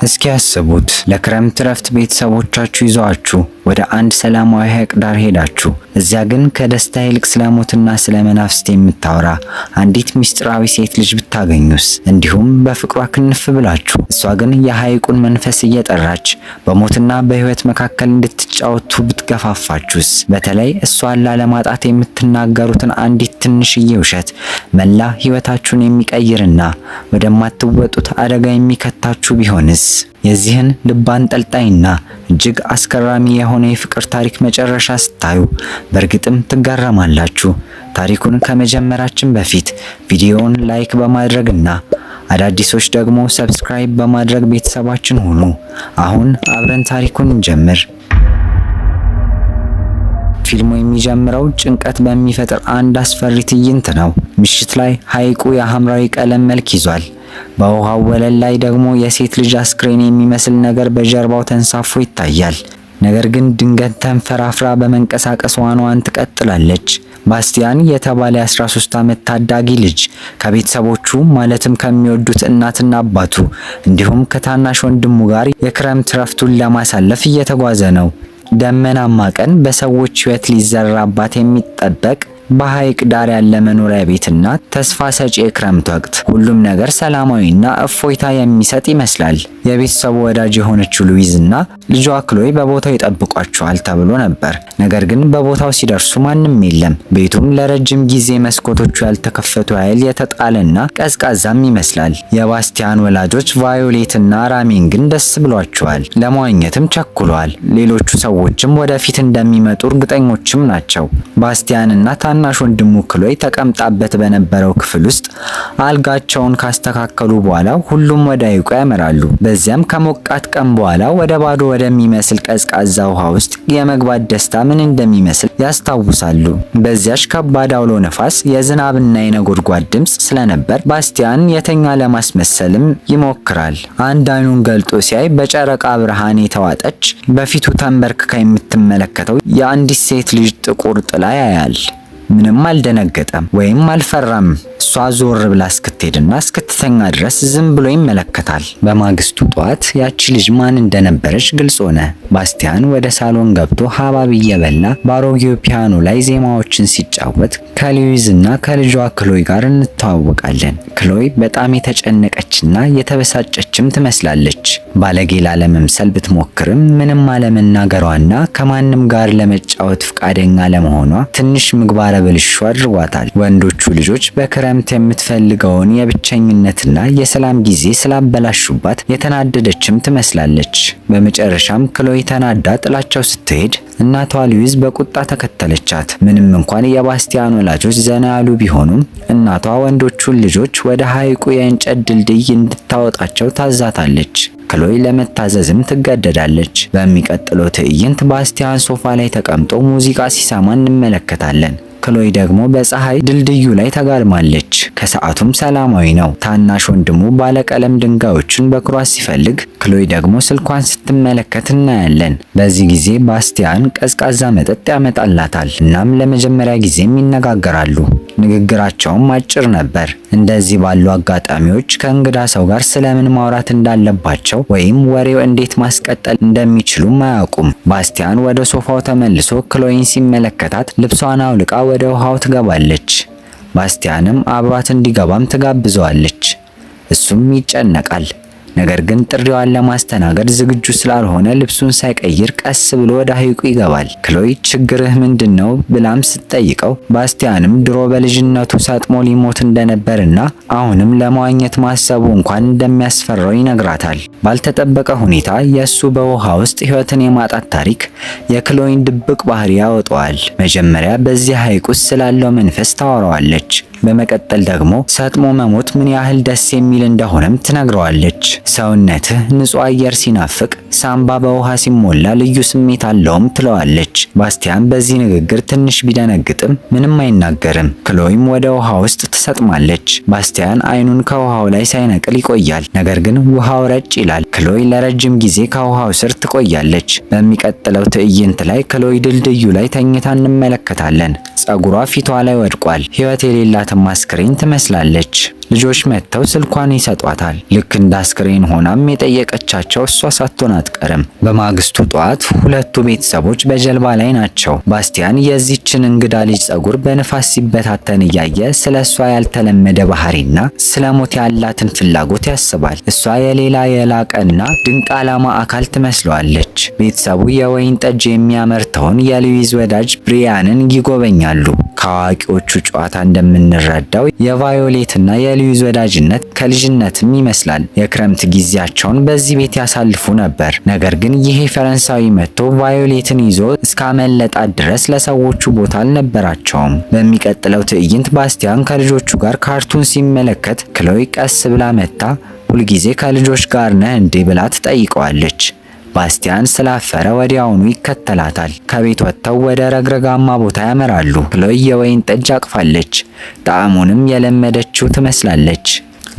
እስኪ ያስቡት ለክረምት ረፍት ቤተሰቦቻችሁ ይዟችሁ ወደ አንድ ሰላማዊ ሐይቅ ዳር ሄዳችሁ እዚያ ግን ከደስታ ይልቅ ስለሞትና ስለመናፍስት የምታወራ አንዲት ሚስጥራዊ ሴት ልጅ ብታገኙስ? እንዲሁም በፍቅሯ ክንፍ ብላችሁ እሷ ግን የሐይቁን መንፈስ እየጠራች በሞትና በሕይወት መካከል እንድትጫወቱ ብትገፋፋችሁስ? በተለይ እሷን ላለማጣት የምትናገሩትን አንዲት ትንሽዬ ውሸት መላ ሕይወታችሁን የሚቀይርና ወደማትወጡት አደጋ የሚከታችሁ ቢሆንስ? የዚህን ልብ አንጠልጣይና እጅግ አስገራሚ የሆነ የፍቅር ታሪክ መጨረሻ ስታዩ በእርግጥም ትገረማላችሁ። ታሪኩን ከመጀመራችን በፊት ቪዲዮውን ላይክ በማድረግና አዳዲሶች ደግሞ ሰብስክራይብ በማድረግ ቤተሰባችን ሁኑ። አሁን አብረን ታሪኩን እንጀምር። ፊልሙ የሚጀምረው ጭንቀት በሚፈጥር አንድ አስፈሪ ትዕይንት ነው። ምሽት ላይ ሐይቁ የሐምራዊ ቀለም መልክ ይዟል። በውሃው ወለል ላይ ደግሞ የሴት ልጅ አስክሬን የሚመስል ነገር በጀርባው ተንሳፎ ይታያል። ነገር ግን ድንገት ተንፈራፍራ በመንቀሳቀስ ዋናዋን ትቀጥላለች። ባስቲያን የተባለ 13 ዓመት ታዳጊ ልጅ ከቤተሰቦቹ ማለትም ከሚወዱት እናትና አባቱ እንዲሁም ከታናሽ ወንድሙ ጋር የክረምት ረፍቱን ለማሳለፍ እየተጓዘ ነው። ደመናማ ቀን፣ በሰዎች ሕይወት ሊዘራባት የሚጠበቅ በሐይቅ ዳር ያለ መኖሪያ ቤትና ተስፋ ሰጪ የክረምት ወቅት። ሁሉም ነገር ሰላማዊና እፎይታ የሚሰጥ ይመስላል። የቤተሰቡ ወዳጅ የሆነችው ሉዊዝ እና ልጇ ክሎይ በቦታው ይጠብቋቸዋል ተብሎ ነበር። ነገር ግን በቦታው ሲደርሱ ማንም የለም። ቤቱም ለረጅም ጊዜ መስኮቶቹ ያልተከፈቱ ኃይል የተጣለና ቀዝቃዛም ይመስላል። የባስቲያን ወላጆች ቫዮሌትና ራሚን ግን ደስ ብሏቸዋል። ለመዋኘትም ቸኩለዋል። ሌሎቹ ሰዎችም ወደፊት እንደሚመጡ እርግጠኞችም ናቸው። ባስቲያንና ታናሽ ወንድሙ ክሎይ ተቀምጣበት በነበረው ክፍል ውስጥ አልጋቸውን ካስተካከሉ በኋላ ሁሉም ወደ ሐይቁ ያመራሉ። በዚያም ከሞቃት ቀን በኋላ ወደ ባዶ ወደሚመስል ቀዝቃዛ ውሃ ውስጥ የመግባት ደስታ ምን እንደሚመስል ያስታውሳሉ። በዚያች ከባድ አውሎ ነፋስ፣ የዝናብና የነጎድጓድ ድምፅ ስለነበር ባስቲያን የተኛ ለማስመሰልም ይሞክራል። አንድ አይኑን ገልጦ ሲያይ በጨረቃ ብርሃን የተዋጠች በፊቱ ተንበርክካ የምትመለከተው የአንዲት ሴት ልጅ ጥቁር ጥላ ያያል። ምንም አልደነገጠም ወይም አልፈራም። እሷ ዞር ብላ እስክትሄድና እስክትተኛ ድረስ ዝም ብሎ ይመለከታል። በማግስቱ ጠዋት ያቺ ልጅ ማን እንደነበረች ግልጽ ሆነ። ባስቲያን ወደ ሳሎን ገብቶ ሀባብ እየበላ በአሮጌው ፒያኖ ላይ ዜማዎችን ሲጫወት ከሉዊዝ እና ከልጇ ክሎይ ጋር እንተዋወቃለን። ክሎይ በጣም የተጨነቀችና የተበሳጨችም ትመስላለች። ባለጌ ላለመምሰል ብትሞክርም ምንም አለመናገሯና ከማንም ጋር ለመጫወት ፈቃደኛ ለመሆኗ ትንሽ ምግባረ ብልሹ አድርጓታል። ወንዶቹ ልጆች በክረምት የምትፈልገውን የብቸኝነትና የሰላም ጊዜ ስላበላሹባት የተናደደችም ትመስላለች። በመጨረሻም ክሎይ ተናዳ ጥላቸው ስትሄድ እናቷ ሉዊዝ በቁጣ ተከተለቻት። ምንም እንኳን የባስቲያን ወላጆች ዘና ያሉ ቢሆኑም እናቷ ወንዶቹን ልጆች ወደ ሐይቁ የእንጨት ድልድይ እንድታወጣቸው ታዛታለች። ክሎይ ለመታዘዝም ትገደዳለች። በሚቀጥለው ትዕይንት ባስቲያን ሶፋ ላይ ተቀምጦ ሙዚቃ ሲሰማ እንመለከታለን። ክሎይ ደግሞ በፀሐይ ድልድዩ ላይ ተጋድማለች። ከሰዓቱም ሰላማዊ ነው። ታናሽ ወንድሙ ባለቀለም ድንጋዮችን በኩራት ሲፈልግ፣ ክሎይ ደግሞ ስልኳን ስትመለከት እናያለን። በዚህ ጊዜ ባስቲያን ቀዝቃዛ መጠጥ ያመጣላታል። እናም ለመጀመሪያ ጊዜም ይነጋገራሉ። ንግግራቸውም አጭር ነበር። እንደዚህ ባሉ አጋጣሚዎች ከእንግዳ ሰው ጋር ስለምን ማውራት እንዳለባቸው ወይም ወሬው እንዴት ማስቀጠል እንደሚችሉም አያውቁም። ባስቲያን ወደ ሶፋው ተመልሶ ክሎይን ሲመለከታት ልብሷን አውልቃ ወደ ውሃው ትገባለች። ባስቲያንም አብሯት እንዲገባም ትጋብዘዋለች። እሱም ይጨነቃል። ነገር ግን ጥሪዋን ለማስተናገድ ዝግጁ ስላልሆነ ልብሱን ሳይቀይር ቀስ ብሎ ወደ ሐይቁ ይገባል። ክሎይ ችግርህ ምንድነው ብላም ስትጠይቀው ባስቲያንም ድሮ በልጅነቱ ሰጥሞ ሊሞት እንደነበርና አሁንም ለመዋኘት ማሰቡ እንኳን እንደሚያስፈራው ይነግራታል። ባልተጠበቀ ሁኔታ የእሱ በውሃ ውስጥ ሕይወትን የማጣት ታሪክ የክሎይን ድብቅ ባህሪ ያወጣዋል። መጀመሪያ በዚህ ሐይቅ ውስጥ ስላለው መንፈስ ታወራዋለች። በመቀጠል ደግሞ ሰጥሞ መሞት ምን ያህል ደስ የሚል እንደሆነም ትነግረዋለች። ሰውነትህ ንጹህ አየር ሲናፍቅ፣ ሳምባ በውሃ ሲሞላ ልዩ ስሜት አለውም ትለዋለች። ባስቲያን በዚህ ንግግር ትንሽ ቢደነግጥም ምንም አይናገርም። ክሎይም ወደ ውሃ ውስጥ ትሰጥማለች። ባስቲያን አይኑን ከውሃው ላይ ሳይነቅል ይቆያል። ነገር ግን ውሃው ረጭ ይላል። ክሎይ ለረጅም ጊዜ ከውሃው ስር ትቆያለች። በሚቀጥለው ትዕይንት ላይ ክሎይ ድልድዩ ላይ ተኝታ እንመለከታለን። ጸጉሯ ፊቷ ላይ ወድቋል። ሕይወት የሌላትም አስክሬን ትመስላለች። ልጆች መጥተው ስልኳን ይሰጧታል። ልክ እንደ አስክሬን ሆናም የጠየቀቻቸው እሷ ሳትሆን አትቀርም። በማግስቱ ጠዋት ሁለቱ ቤተሰቦች በጀልባ ላይ ናቸው። ባስቲያን የዚችን እንግዳ ልጅ ጸጉር በንፋስ ሲበታተን እያየ ስለ እሷ ያልተለመደ ባህሪና ስለ ሞት ያላትን ፍላጎት ያስባል። እሷ የሌላ የላቀና ድንቅ ዓላማ አካል ትመስለዋለች። ቤተሰቡ የወይን ጠጅ የሚያመርተውን የሉዊዝ ወዳጅ ብሪያንን ይጎበኛሉ። ከአዋቂዎቹ ጨዋታ እንደምንረዳው የቫዮሌትና የሉዊዝ ወዳጅነት ከልጅነትም ይመስላል። የክረምት ጊዜያቸውን በዚህ ቤት ያሳልፉ ነበር። ነገር ግን ይሄ ፈረንሳዊ መጥቶ ቫዮሌትን ይዞ እስካመለጣት ድረስ ለሰዎቹ ቦታ አልነበራቸውም። በሚቀጥለው ትዕይንት ባስቲያን ከልጆቹ ጋር ካርቱን ሲመለከት ክሎይ ቀስ ብላ መጣ ሁልጊዜ ከልጆች ጋር ነህ እንዴ ብላ ትጠይቀዋለች። ባስቲያን ስላፈረ ወዲያውኑ ይከተላታል። ከቤት ወጥተው ወደ ረግረጋማ ቦታ ያመራሉ። ክሎይ የወይን ጠጅ አቅፋለች። ጣዕሙንም የለመደችው ትመስላለች።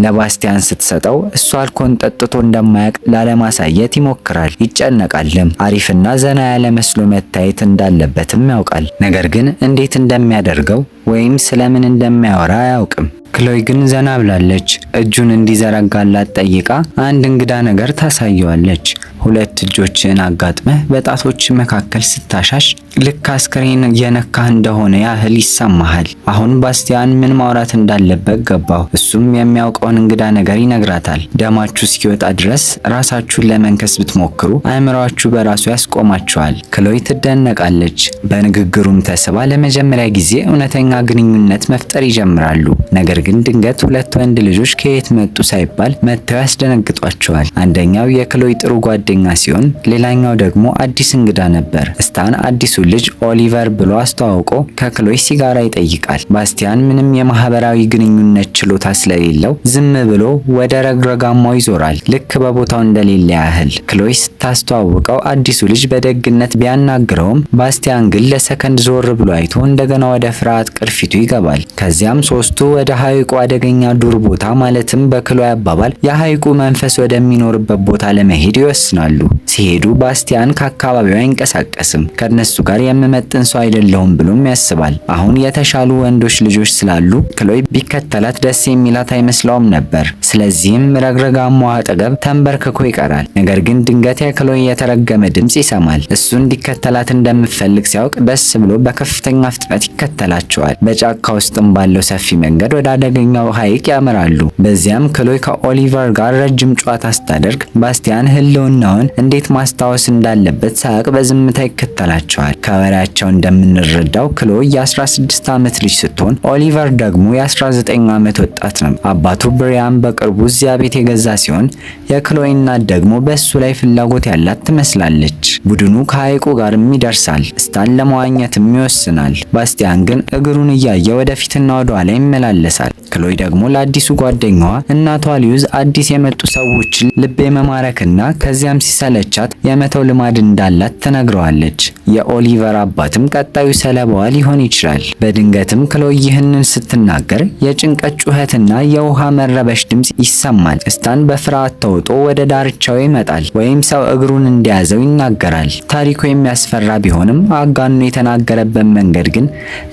ለባስቲያን ስትሰጠው እሱ አልኮን ጠጥቶ እንደማያውቅ ላለማሳየት ይሞክራል። ይጨነቃልም። አሪፍና ዘና ያለ መስሎ መታየት እንዳለበትም ያውቃል። ነገር ግን እንዴት እንደሚያደርገው ወይም ስለምን እንደሚያወራ አያውቅም። ክሎይ ግን ዘና ብላለች። እጁን እንዲዘረጋላት ጠይቃ አንድ እንግዳ ነገር ታሳየዋለች። ሁለት እጆችን አጋጥመህ በጣቶች መካከል ስታሻሽ ልክ አስክሬን የነካህ እንደሆነ ያህል ይሰማሃል። አሁን ባስቲያን ምን ማውራት እንዳለበት ገባው። እሱም የሚያውቀውን እንግዳ ነገር ይነግራታል። ደማችሁ እስኪወጣ ድረስ ራሳችሁን ለመንከስ ብትሞክሩ አእምሯችሁ በራሱ ያስቆማችኋል። ክሎይ ትደነቃለች። በንግግሩም ተስባ ለመጀመሪያ ጊዜ እውነተኛ ግንኙነት መፍጠር ይጀምራሉ። ነገር ግን ድንገት ሁለት ወንድ ልጆች ከየት መጡ ሳይባል መጥተው ያስደነግጧቸዋል። አንደኛው የክሎይ ጥሩ ጓደኛ ሲሆን ሌላኛው ደግሞ አዲስ እንግዳ ነበር። ስታን አዲሱ ልጅ ኦሊቨር ብሎ አስተዋውቆ ከክሎይ ሲጋራ ይጠይቃል። ባስቲያን ምንም የማህበራዊ ግንኙነት ችሎታ ስለሌለው ዝም ብሎ ወደ ረግረጋማው ይዞራል፣ ልክ በቦታው እንደሌለ ያህል። ክሎይ ስታስተዋውቀው አዲሱ ልጅ በደግነት ቢያናግረውም ባስቲያን ግን ለሰከንድ ዞር ብሎ አይቶ እንደገና ወደ ፍርሃት ቅርፊቱ ይገባል። ከዚያም ሶስቱ ወደ ሐይቁ አደገኛ ዱር ቦታ ማለትም በክሎይ አባባል የሐይቁ መንፈስ ወደሚኖርበት ቦታ ለመሄድ ይወስናሉ። ሲሄዱ ባስቲያን ከአካባቢው አይንቀሳቀስም። ከነሱ ጋር የምመጥን ሰው አይደለሁም ብሎም ያስባል። አሁን የተሻሉ ወንዶች ልጆች ስላሉ ክሎይ ቢከተላት ደስ የሚላት አይመስለውም ነበር። ስለዚህም ረግረጋማው አጠገብ ተንበርክኮ ይቀራል። ነገር ግን ድንገት የክሎይ የተረገመ ድምጽ ይሰማል። እሱ እንዲከተላት እንደምትፈልግ ሲያውቅ ደስ ብሎ በከፍተኛ ፍጥነት ይከተላቸዋል። በጫካ ውስጥም ባለው ሰፊ መንገድ ወደ አደገኛው ሐይቅ ያመራሉ። በዚያም ክሎይ ከኦሊቨር ጋር ረጅም ጨዋታ ስታደርግ ባስቲያን ህልውናውን እንዴት ማስታወስ እንዳለበት ሳያውቅ በዝምታ ይከተላቸዋል። ከወሬያቸው እንደምንረዳው ክሎይ የ16 ዓመት ልጅ ስትሆን ኦሊቨር ደግሞ የ19 ዓመት ወጣት ነው። አባቱ ብሪያን በቅርቡ እዚያ ቤት የገዛ ሲሆን የክሎይ እናት ደግሞ በእሱ ላይ ፍላጎት ያላት ትመስላለች። ቡድኑ ከሐይቁ ጋርም ይደርሳል። ስታን ለመዋኘትም ይወስናል። ባስቲያን ግን እግሩን እያየ ወደፊትና ወደ ኋላ ይመላለሳል። ክሎይ ደግሞ ለአዲሱ ጓደኛዋ እናቷ ሉዊዝ አዲስ የመጡ ሰዎችን ልብ የመማረክና ከዚያም ሲሰለቻት የመተው ልማድ እንዳላት ትነግረዋለች። የኦሊቨር አባትም ቀጣዩ ሰለባዋ ሊሆን ይችላል። በድንገትም ክሎይ ይህንን ስትናገር የጭንቀት ጩኸትና የውሃ መረበሽ ድምጽ ይሰማል። ስታን በፍርሃት ተውጦ ወደ ዳርቻው ይመጣል፣ ወይም ሰው እግሩን እንዲያዘው ይናገራል። ታሪኩ የሚያስፈራ ቢሆንም አጋኖ የተናገረበት መንገድ ግን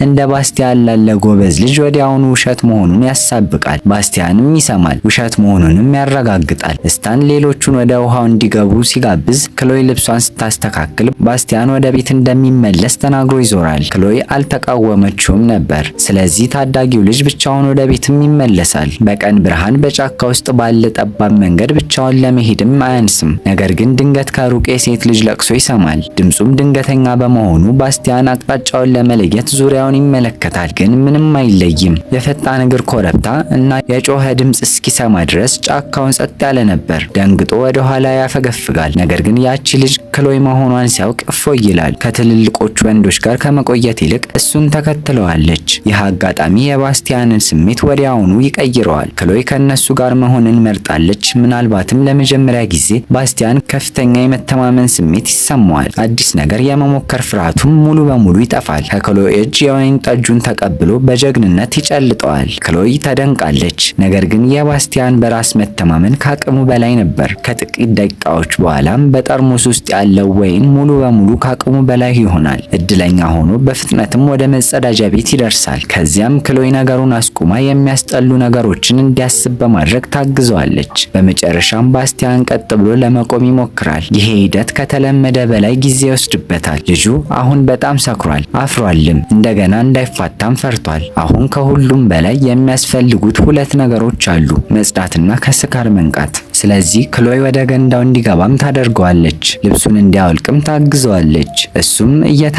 እንደ ባስቲያን ላለ ጎበዝ ልጅ ወዲያውኑ ውሸት መሆኑን ያሳብቃል። ባስቲያንም ይሰማል፣ ውሸት መሆኑንም ያረጋግጣል። ስታን ሌሎቹን ወደ ውሃው እንዲገቡ ሲጋብዝ ክሎይ ልብሷን ስታስተካክል ባስቲያን ወደ ቤት እንደሚመለስ ተናግሮ ይዞራል። ክሎይ አልተቃወመችውም ነበር። ስለዚህ ታዳጊው ልጅ ብቻውን ወደ ቤትም ይመለሳል። በቀን ብርሃን በጫካ ውስጥ ባለ ጠባብ መንገድ ብቻውን ለመሄድም አያንስም። ነገር ግን ድንገት ከሩቅ የሴት ልጅ ለቅሶ ይሰማል። ድምጹም ድንገተኛ በመሆኑ ባስቲያን አቅጣጫውን ለመለየት ዙሪያውን ይመለከታል፣ ግን ምንም አይለይም። የፈጣን እግር ኮረብታ እና የጮኸ ድምጽ እስኪሰማ ድረስ ጫካውን ጸጥ ያለ ነበር። ደንግጦ ወደ ኋላ ያፈገፍጋል። ነገር ግን ያቺ ልጅ ክሎይ መሆኗን ሲያውቅ እፎይ ይላል። ከትልልቅ ትልልቆቹ ወንዶች ጋር ከመቆየት ይልቅ እሱን ተከትለዋለች። ይህ አጋጣሚ የባስቲያንን ስሜት ወዲያውኑ ይቀይረዋል። ክሎይ ከነሱ ጋር መሆንን መርጣለች። ምናልባትም ለመጀመሪያ ጊዜ ባስቲያን ከፍተኛ የመተማመን ስሜት ይሰማዋል። አዲስ ነገር የመሞከር ፍርሃቱም ሙሉ በሙሉ ይጠፋል። ከክሎይ እጅ የወይን ጠጁን ተቀብሎ በጀግንነት ይጨልጠዋል። ክሎይ ተደንቃለች። ነገር ግን የባስቲያን በራስ መተማመን ከአቅሙ በላይ ነበር። ከጥቂት ደቂቃዎች በኋላም በጠርሙስ ውስጥ ያለው ወይን ሙሉ በሙሉ ከአቅሙ በላይ ይሆናል። እድለኛ ሆኖ በፍጥነትም ወደ መጸዳጃ ቤት ይደርሳል። ከዚያም ክሎይ ነገሩን አስቁማ የሚያስጠሉ ነገሮችን እንዲያስብ በማድረግ ታግዘዋለች። በመጨረሻም ባስቲያን ቀጥ ብሎ ለመቆም ይሞክራል። ይሄ ሂደት ከተለመደ በላይ ጊዜ ይወስድበታል። ልጁ አሁን በጣም ሰክሯል፣ አፍሯልም። እንደገና እንዳይፋታም ፈርቷል። አሁን ከሁሉም በላይ የሚያስፈልጉት ሁለት ነገሮች አሉ፣ መጽዳትና ከስካር መንቃት። ስለዚህ ክሎይ ወደ ገንዳው እንዲገባም ታደርገዋለች። ልብሱን እንዲያወልቅም ታግዘዋለች። እሱም እየታገለ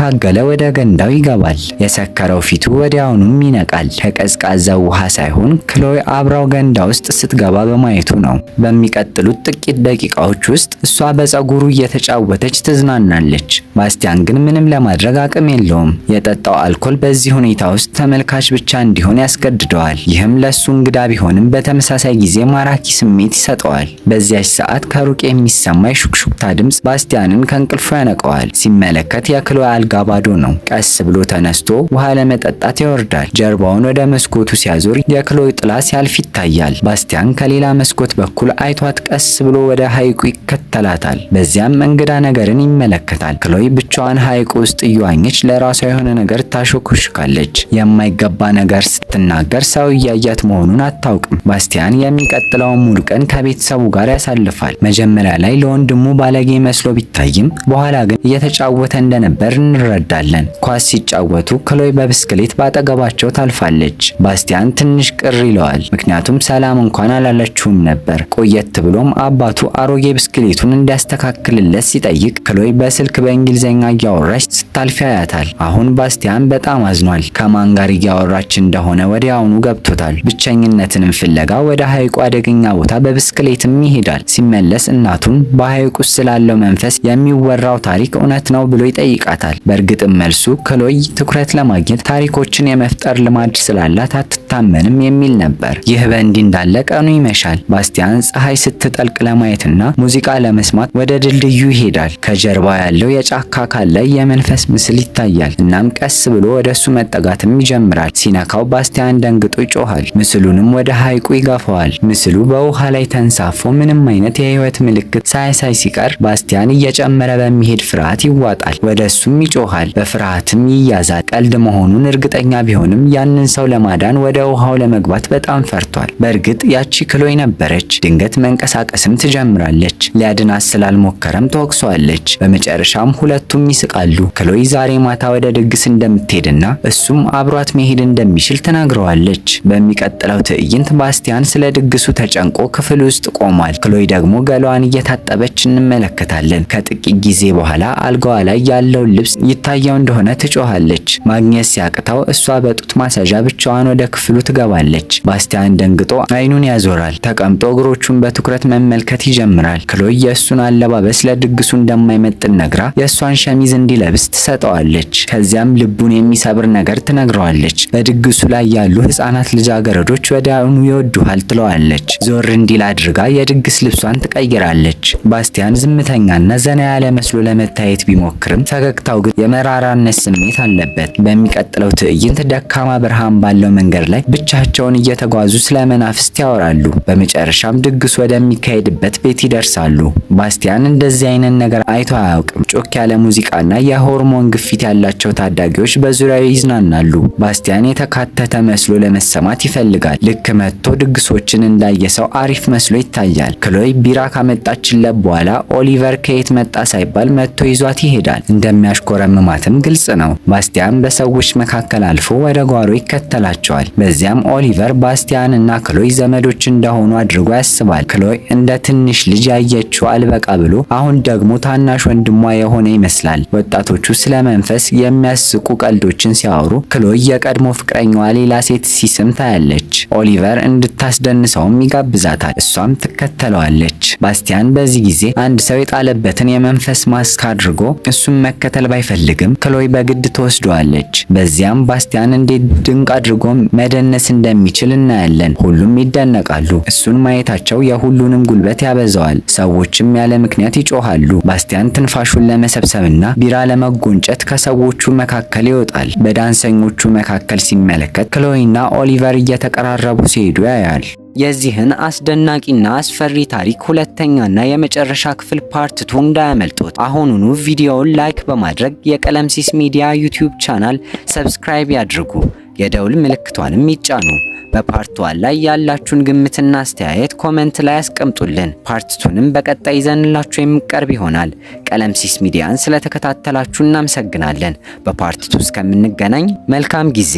ወደ ገንዳው ይገባል። የሰከረው ፊቱ ወዲያውኑም ይነቃል። ከቀዝቃዛው ውሃ ሳይሆን ክሎይ አብራው ገንዳ ውስጥ ስትገባ በማየቱ ነው። በሚቀጥሉት ጥቂት ደቂቃዎች ውስጥ እሷ በፀጉሩ እየተጫወተች ትዝናናለች። ባስቲያን ግን ምንም ለማድረግ አቅም የለውም። የጠጣው አልኮል በዚህ ሁኔታ ውስጥ ተመልካች ብቻ እንዲሆን ያስገድደዋል። ይህም ለሱ እንግዳ ቢሆንም በተመሳሳይ ጊዜ ማራኪ ስሜት ይሰጠዋል። በዚያች ሰዓት ከሩቅ የሚሰማ የሹክሹክታ ድምፅ ባስቲያንን ከእንቅልፉ ያነቀዋል። ሲመለከት የክሎይ አልጋ ባዶ ነው። ቀስ ብሎ ተነስቶ ውሃ ለመጠጣት ይወርዳል። ጀርባውን ወደ መስኮቱ ሲያዞር የክሎይ ጥላ ሲያልፍ ይታያል። ባስቲያን ከሌላ መስኮት በኩል አይቷት ቀስ ብሎ ወደ ሐይቁ ይከተላታል። በዚያም እንግዳ ነገርን ይመለከታል። ክሎይ ብቻዋን ሐይቁ ውስጥ እየዋኘች ለራሷ የሆነ ነገር ታሾክሽካለች። የማይገባ ነገር ስትናገር ሰው እያያት መሆኑን አታውቅም። ባስቲያን የሚቀጥለውን ሙሉ ቀን ከቤተሰቡ ጋር ያሳልፋል። መጀመሪያ ላይ ለወንድሙ ባለጌ መስሎ ቢታይም በኋላ ግን እየተጫወተ እንደነበር እንረዳለን። ኳስ ሲጫወቱ ክሎይ በብስክሌት ባጠገባቸው ታልፋለች። ባስቲያን ትንሽ ቅር ይለዋል፣ ምክንያቱም ሰላም እንኳን አላለችውም ነበር። ቆየት ብሎም አባቱ አሮጌ ብስክሌቱን እንዲያስተካክልለት ሲጠይቅ ክሎይ በስልክ በእንግሊዝኛ እያወራች ስታልፍ ያያታል። አሁን ባስቲያን በጣም አዝኗል። ከማን ጋር እያወራች እንደሆነ ወዲያውኑ ገብቶታል። ብቸኝነትንም ፍለጋ ወደ ሐይቁ አደገኛ ቦታ በብስክሌትም ይሄዳል። ሲመለስ እናቱን በሐይቁ ውስጥ ስላለው መንፈስ የሚወራው ታሪክ እውነት ነው ብሎ ይጠይቃታል። በእርግጥም መልሱ ክሎይ ትኩረት ለማግኘት ታሪኮችን የመፍጠር ልማድ ስላላት አትታመንም የሚል ነበር። ይህ በእንዲህ እንዳለ ቀኑ ይመሻል። ባስቲያን ፀሐይ ስትጠልቅ ለማየትና ሙዚቃ ለመስማት ወደ ድልድዩ ይሄዳል። ከጀርባው ያለው የጫካ አካል ላይ የመንፈስ ምስል ይታያል። እናም ቀስ ብሎ ወደሱ መጠጋትም ይጀምራል። ሲነካው ባስቲያን ደንግጦ ይጮሃል። ምስሉንም ወደ ሐይቁ ይገፋዋል። ምስሉ በውሃ ላይ ተንሳፎ ምንም አይነት የህይወት ምልክት ሳያሳይ ሲቀር ባስቲያን እየጨመረ በሚሄድ ፍርሃት ይዋጣል። ወደሱም ይጮሃል። በፍርሃትም ይያዛል። ቀልድ መሆኑን እርግጠኛ ቢሆንም ያንን ሰው ለማዳን ወደ ውሃው ለመግባት በጣም ፈርቷል። በእርግጥ ያቺ ክሎይ ነበረች። ድንገት መንቀሳቀስም ትጀምራለች። ሊያድናት ስላልሞከረም ተወቅሷለች። በመጨረሻም ሁለቱም ይስቃሉ። ክሎይ ዛሬ ማታ ወደ ድግስ እንደምትሄድና እሱም አብሯት መሄድ እንደሚችል ተናግረዋለች። በሚቀጥለው ትዕይንት ባስቲያን ስለ ድግሱ ተጨንቆ ክፍል ውስጥ ቆሟል። ክሎይ ደግሞ ገላዋን እየታጠበች እንመለከታለን። ከጥቂት ጊዜ በኋላ አልጋዋ ላይ ያለውን ልብስ ይታየው እንደሆነ ትጮሃለች። ማግኘት ሲያቅተው እሷ በጡት ማሳዣ ብቻዋን ወደ ክፍሉ ትገባለች። ባስቲያን ደንግጦ አይኑን ያዞራል። ተቀምጦ እግሮቹን በትኩረት መመልከት ይጀምራል። ክሎይ የእሱን አለባበስ ለድግሱ እንደማይመጥን ነግራ የእሷን ሸሚዝ እንዲለብስ ትሰጠዋለች። ከዚያም ልቡን የሚሰብር ነገር ትነግረዋለች። በድግሱ ላይ ያሉ ህፃናት ልጃገረዶች ወዲያውኑ ይወዱሃል ትለዋለች። ዞር እንዲል አድርጋ የድግስ ልብሷን ትቀይራለች። ባስቲያን ዝምተኛና ዘና ያለ መስሎ ለመታየት ቢሞክርም ፈገግታው ግን የመራራነት ስሜት አለበት። በሚቀጥለው ትዕይንት ደካማ ብርሃን ባለው መንገድ ላይ ብቻቸውን እየተጓዙ ስለ መናፍስት ያወራሉ። በመጨረሻም ድግሱ ወደሚካሄድበት ቤት ይደርሳሉ። ባስቲያን እንደዚህ አይነት ነገር አይቶ አያውቅም። ጮክ ያለ ሙዚቃና የሆርሞን ግፊት ያላቸው ታዳጊዎች በዙሪያው ይዝናናሉ። ባስቲያን የተካተተ መስሎ ለመሰማት ይፈልጋል። ልክ መጥቶ ድግሶችን እንዳየ ሰው አሪፍ መስሎ ይታያል። ክሎይ ቢራ ካመጣችለት በኋላ ኦሊቨር ከየት መጣ ሳይባል መጥቶ ይዟት ይሄዳል። እንደሚያሽኮረምማትም ግልጽ ነው። ባስቲያን በሰዎች መካከል አልፎ ወደ ጓሮ ይከተላቸዋል። በዚያም ኦሊቨር ባስቲያን እና ክሎይ ዘመዶች እንደሆኑ አድርጎ ያስባል። ክሎይ እንደ ትንሽ ልጅ ያየችው አልበቃ ብሎ አሁን ደግሞ ታናሽ ወንድሟ የሆነ ይመስላል። ወጣቶቹ ስለ መንፈስ የሚያስቁ ቀልዶችን ሲያወሩ ክሎይ የቀድሞ ፍቅረኛዋ ሌላ ሴት ሲስም ታያለች። ኦሊቨር እንድታስደንሰውም ይጋብዛታል። እሷም ትከተለዋለች። ባስቲያን በዚህ ጊዜ አንድ ሰው የጣለበትን የመንፈስ ማስክ አድርጎ እሱን መከተል ባይፈልግም ክሎይ በግድ ትወስደዋለች። በዚያም ባስቲያን እንዴት ድንቅ አድርጎ መደነስ እንደሚችል እናያለን። ሁሉም ይደነቃሉ። እሱን ማየታቸው የሁሉንም ጉልበት ያበዛዋል። ሰዎችም ያለ ምክንያት ይጮሃሉ። ባስቲያን ትንፋሹን ለመሰብሰብና ቢራ ለመጎንጨት ከሰዎቹ መካከል ይወጣል። በዳንሰኞቹ መካከል ሲመለከት ክሎይና ኦሊቨር እየተቀራረቡ ሲሄዱ ያያል። የዚህን አስደናቂና አስፈሪ ታሪክ ሁለተኛና የመጨረሻ ክፍል ፓርት 2 እንዳያመልጡት አሁኑኑ ቪዲዮውን ላይክ በማድረግ የቀለምሲስ ሚዲያ ዩቲዩብ ቻናል ሰብስክራይብ ያድርጉ። የደውል ምልክቷንም ይጫኑ። በፓርት 1 ላይ ያላችሁን ግምትና አስተያየት ኮሜንት ላይ አስቀምጡልን። ፓርት 2ንም በቀጣይ ይዘንላችሁ የሚቀርብ ይሆናል። ቀለምሲስ ሚዲያን ስለተከታተላችሁ እናመሰግናለን። በፓርት 2 እስከምንገናኝ መልካም ጊዜ